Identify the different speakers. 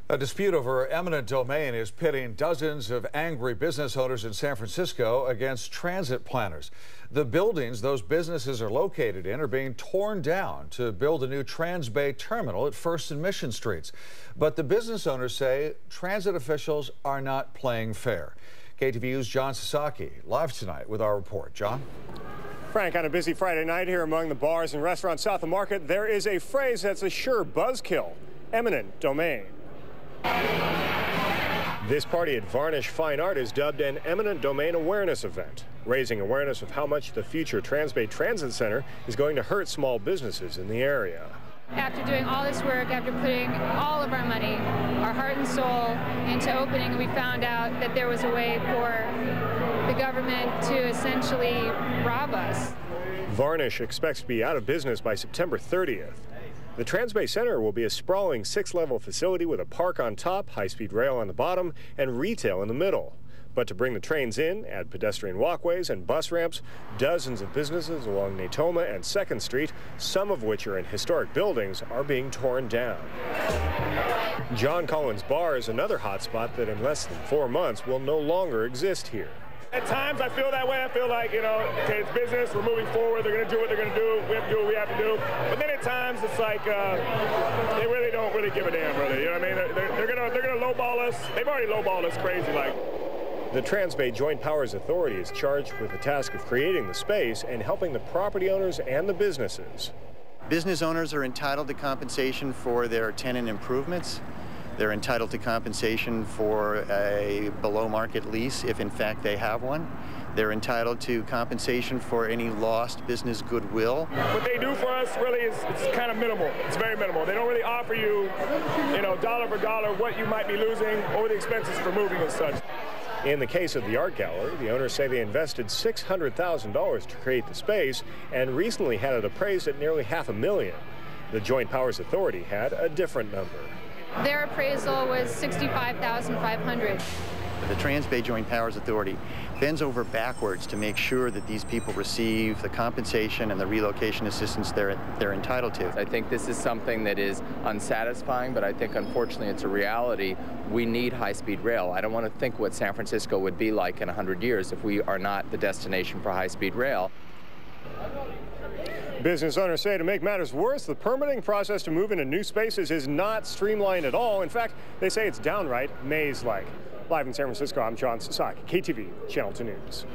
Speaker 1: A dispute over eminent domain is pitting dozens of angry business owners in San Francisco against transit planners. The buildings those businesses are located in are being torn down to build a new Transbay terminal at First and Mission Streets. But the business owners say transit officials are not playing fair. KTVU's John Sasaki live tonight with our report. John?
Speaker 2: Frank, on a busy Friday night here among the bars and restaurants south of Market, there is a phrase that's a sure buzzkill: eminent domain. This party at Varnish Fine Art is dubbed an eminent domain awareness event, raising awareness of how much the future Transbay Transit Center is going to hurt small businesses in the area.
Speaker 3: After doing all this work, after putting all of our money, our heart and soul into opening, we found out that there was a way for the government to essentially rob us.
Speaker 2: Varnish expects to be out of business by September 30th. The Transbay Center will be a sprawling 6-level facility with a park on top, high-speed rail on the bottom, and retail in the middle. But to bring the trains in, add pedestrian walkways and bus ramps, dozens of businesses along Natoma and 2nd Street, some of which are in historic buildings, are being torn down. John Collins Bar is another hotspot that in less than 4 months will no longer exist here.
Speaker 4: At times I feel that way. I feel like, okay, it's business, we're moving forward, they're going to do what they're going to do, we have to do what we have to do. But then at times it's like they really don't give a damn, really. You know what I mean? They're going to lowball us. They've already lowballed us crazy, like.
Speaker 2: The Transbay Joint Powers Authority is charged with the task of creating the space and helping the property owners and the businesses.
Speaker 5: Business owners are entitled to compensation for their tenant improvements. They're entitled to compensation for a below-market lease, if in fact they have one. They're entitled to compensation for any lost business goodwill.
Speaker 4: What they do for us really is it's kind of minimal. It's very minimal. They don't really offer you, dollar for dollar what you might be losing or the expenses for moving and such.
Speaker 2: In the case of the art gallery, the owners say they invested $600,000 to create the space and recently had it appraised at nearly $500,000. The Joint Powers Authority had a different number.
Speaker 3: Their appraisal was $65,500.
Speaker 5: The Transbay Joint Powers Authority bends over backwards to make sure that these people receive the compensation and the relocation assistance they're entitled to.
Speaker 6: I think this is something that is unsatisfying, but I think unfortunately it's a reality. We need high-speed rail. I don't want to think what San Francisco would be like in 100 years if we are not the destination for high-speed rail.
Speaker 2: Business owners say to make matters worse, the permitting process to move into new spaces is not streamlined at all. In fact, they say it's downright maze-like. Live in San Francisco, I'm John Sasaki, KTVU Channel 2 News.